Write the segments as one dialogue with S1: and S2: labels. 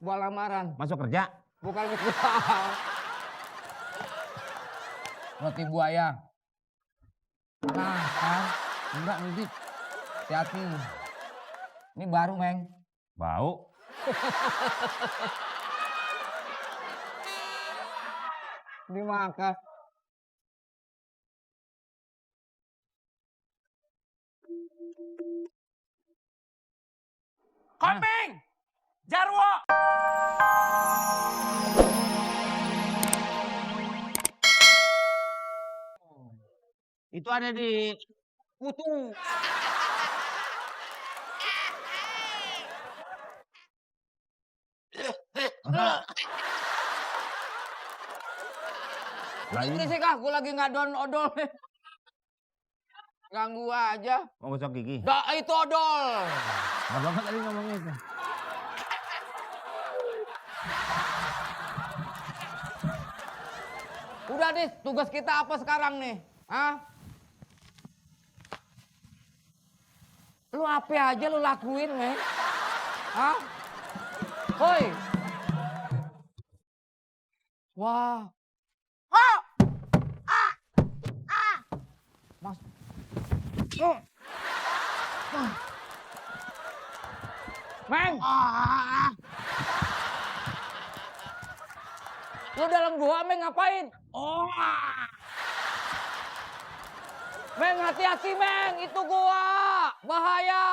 S1: Buat lamaran.
S2: Masuk kerja?
S1: Bukan ritual. Roti buaya. Nah, kan? Enggak, ngintip. Hati-hati. Ini baru, Meng.
S2: Bau.
S1: Dimakan.
S3: Komeng! Jarwo!
S2: Itu ada di
S1: Kutu. Berisik ah, gue lagi nggak don odol. Ganggu aja.
S2: mau gosok gigi.
S1: Itu odol.
S2: Abang kan tadi ngomong itu.
S1: Udah Dis, tugas kita apa sekarang nih? Hah? Lu apa aja lu lakuin, Meng? Hah? Hoi. Wah. Ah! Ah! Ah! Mas. Oh. Ah. Meng. Ah. Lu dalam gua, Meng, ngapain? Oh. Meng, hati-hati, Meng. Itu gua. Bahaya.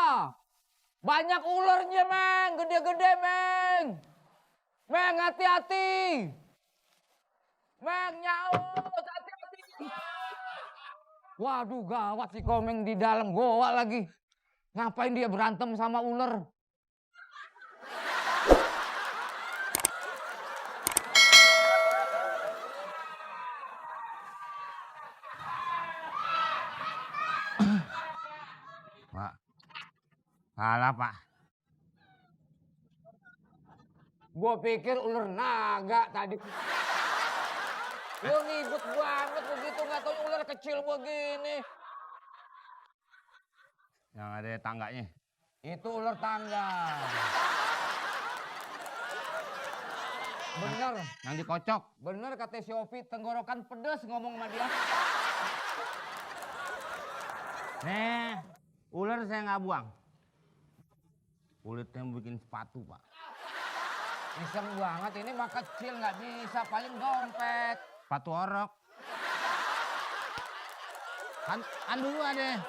S1: Banyak ularnya, Meng. Gede-gede, Meng. Meng, hati-hati. Meng, nyaut. Hati-hati. Waduh, gawat si Komeng di dalam goa lagi. Ngapain dia berantem sama ular?
S2: Pak. Salah, Pak.
S1: Gua pikir ular naga tadi. Lu ngibut banget begitu, nggak tahu ular kecil begini.
S2: Yang ada tangganya.
S1: Itu ular tangga. Bener.
S2: Yang dikocok.
S1: Bener kata si Opi, tenggorokan pedes ngomong sama dia.
S2: Nih, ular saya nggak buang. Kulitnya bikin sepatu, Pak.
S1: Iseng banget, ini mah kecil nggak bisa, paling dompet.
S2: Sepatu orok. Kan dulu ada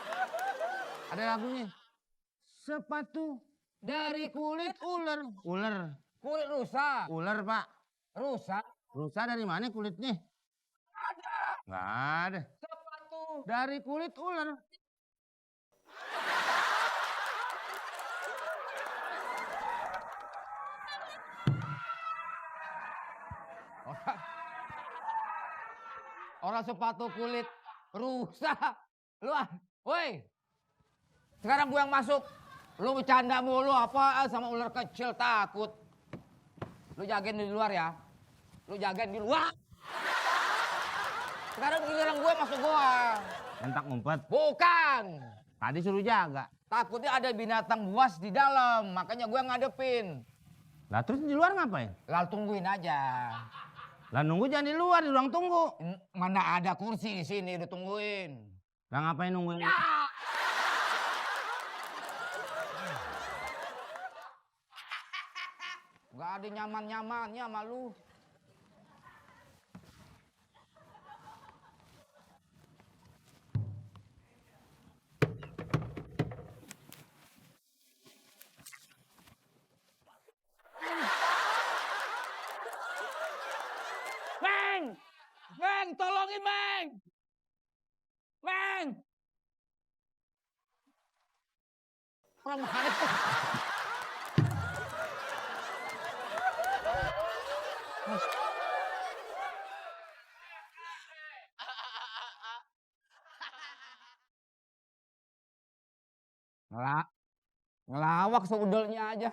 S2: lagunya. Sepatu dari kulit ular. Ular.
S1: Kulit rusa.
S2: Ular, Pak.
S1: Rusa?
S2: Rusa dari mana kulitnya?
S1: Ada.
S2: Nggak ada.
S1: Sepatu.
S2: Dari kulit ular.
S1: Orang sepatu kulit rusa. Lu woi. Sekarang gue yang masuk. Lu bercanda mulu apa sama ular kecil, takut. Lu jagain di luar ya. Lu jagain di luar. Sekarang giliran gue masuk gua.
S2: Entak ngumpet.
S1: Bukan.
S2: Tadi suruh jaga.
S1: Takutnya ada binatang buas di dalam, makanya gue ngadepin.
S2: Lah terus di luar ngapain?
S1: Lalu tungguin aja.
S2: Lah nunggu jangan di luar, di ruang tunggu.
S1: Mana ada kursi di sini, ditungguin.
S2: Lah ngapain nungguin?
S1: Ya. Gak ada nyaman-nyamannya sama lu. Meng! Meng, tolongin Meng! Meng! Orang mana tuh? Ngelawak seudelnya aja.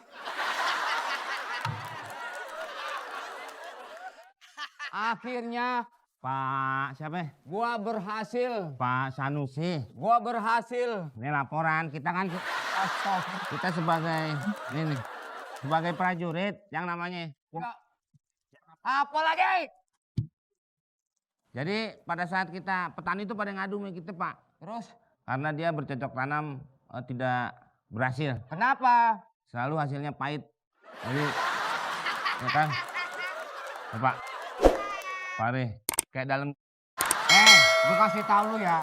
S1: Akhirnya
S2: Pak siapa?
S1: gua berhasil.
S2: Pak Sanusi.
S1: Gua berhasil.
S2: Ini laporan kita kan kita sebagai ini nih. sebagai prajurit yang namanya.
S1: Apa lagi?
S2: Jadi pada saat kita petani itu pada ngadu sama kita Pak,
S1: Terus
S2: karena dia bercocok tanam tidak berhasil,
S1: kenapa?
S2: selalu hasilnya pahit. Jadi, ya kan, ya, Pak, pare kayak dalam.
S1: Gue kasih tahu lu ya,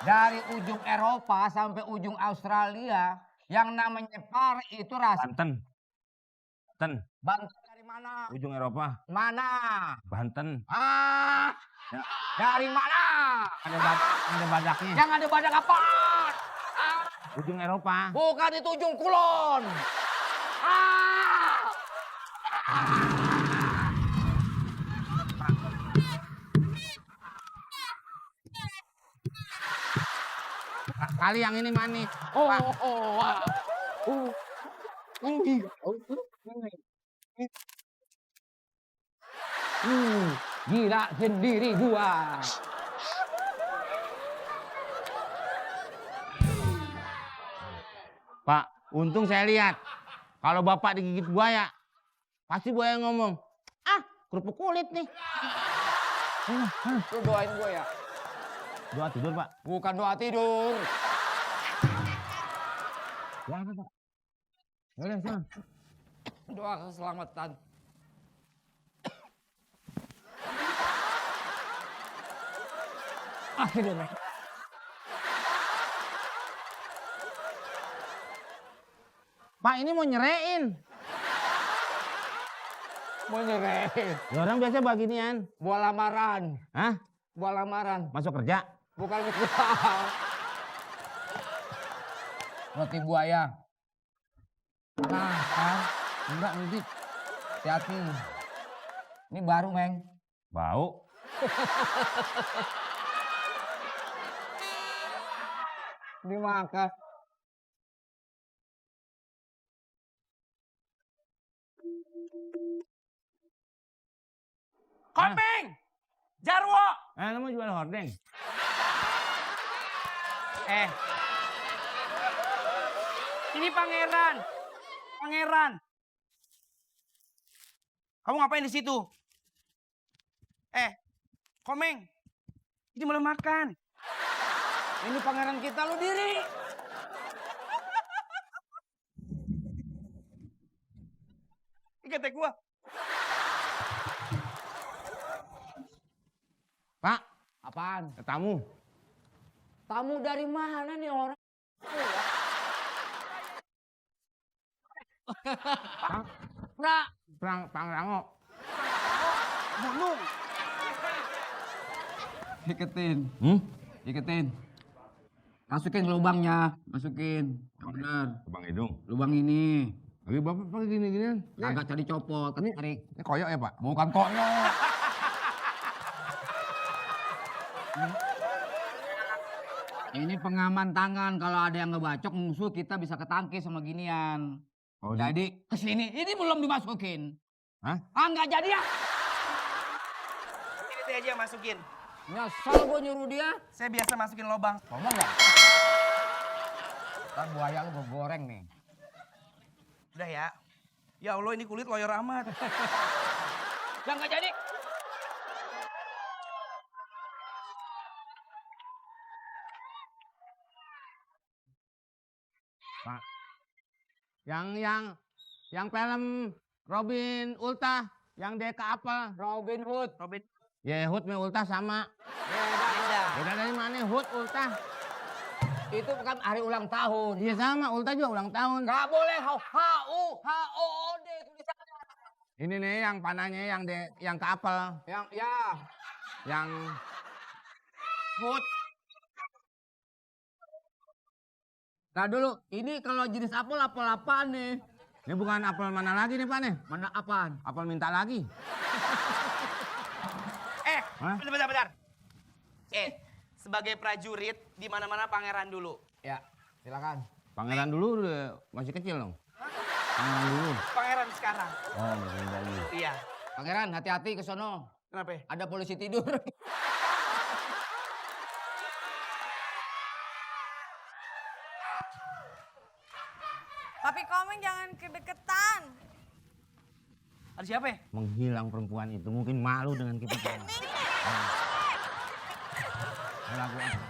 S1: dari ujung Eropa sampai ujung Australia, yang namanya pare itu rasa.
S2: Banten,
S1: Banten dari mana?
S2: ujung Eropa,
S1: Mana?
S2: Banten,
S1: Ya. Dari mana?
S2: ada badaknya.
S1: Yang ada badak apa?
S2: Ujung Eropa.
S1: Bukan itu ujung kulon.
S2: Kali yang ini manis.
S1: Gila sendiri gua.
S2: Pak, untung saya lihat. Kalau bapak digigit buaya, pasti buaya ngomong, kerupuk kulit nih.
S1: Lu doain gua ya.
S2: Doa tidur Pak.
S1: Bukan doa tidur.
S2: Doa apa Pak? Boleh, sana.
S1: Doa keselamatan. Akhirnya.
S2: Pak, ini mau nyerein.
S1: Mau nyerahin.
S2: Ya orang biasa beginian.
S1: Buah lamaran.
S2: Hah?
S1: Buah lamaran.
S2: Masuk kerja?
S1: Bukan buah. Roti buaya. Nah, kan? Enggak, ngintip. Hati-hati. Ini baru, Meng.
S2: Bau.
S1: Dimakan.
S3: Komeng! Jarwo!
S2: Lu mau jual hordeng?
S3: Ini pangeran. Pangeran. Kamu ngapain di situ? Komeng. Ini malah makan.
S1: Ini pangeran kita, lu diri.
S3: Ikat gua.
S2: Pak,
S1: Apaan?
S2: tamu.
S1: Tamu dari mana nih orang? Pra.
S2: Pangrango.
S3: Gunung.
S1: Iketin. Iketin. Masukin lubangnya. Masukin. Yang benar.
S2: Bang Hidung.
S1: Lubang ini.
S2: Tapi bapak pakai gini-ginian.
S1: Agak cari copot. Tarik.
S2: Ini koyok ya Pak?
S1: Bukan koyok. Ini pengaman tangan. Kalau ada yang ngebacok musuh kita bisa ketangkis sama ginian.
S2: Oh,
S1: Jadi kesini. Ini belum dimasukin.
S2: Hah?
S1: Nggak jadi ya.
S3: Ini saya aja yang masukin.
S1: Nyesel gue nyuruh dia.
S3: Saya biasa masukin lubang.
S1: Ngomong nggak? Kan buaya lu gue goreng nih.
S3: Udah ya. Ya Allah ini kulit loyor amat.
S1: Yang nggak jadi.
S2: Pak. Yang film Robin Ulta, yang Deka apa?
S1: Robin Hood.
S3: Robin.
S2: Ya Hood sama Ulta sama.
S3: Beda.
S2: Beda dari mana Hood Ulta?
S1: Itu kan hari ulang tahun.
S2: Iya sama, Ulta juga ulang tahun.
S1: Nggak boleh HUHOOD tulisannya.
S2: Ini nih yang panahnya yang kapal,
S1: Yang ya.
S2: yang
S1: Hood. Nah dulu, ini kalau jenis apel apaan nih?
S2: ini bukan apel mana lagi nih Pak nih?
S1: Mana apaan?
S2: Apel minta lagi. Hah?
S3: Bentar. Sebagai prajurit di mana-mana pangeran dulu.
S1: Ya, silakan.
S2: Pangeran dulu masih kecil dong. Pangeran dulu.
S3: Pangeran sekarang.
S2: Oh, masih dulu.
S3: Iya.
S1: Pangeran, hati-hati ke sono.
S3: Kenapa?
S1: Ada polisi tidur.
S4: Tapi Komeng jangan kedeketan.
S3: Ada siapa ya?
S2: Menghilang perempuan itu. Mungkin malu dengan kita. Lagu apa?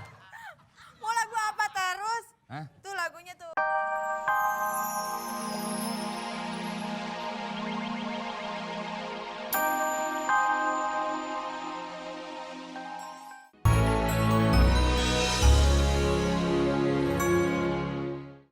S4: Mau lagu apa terus?
S2: Hah?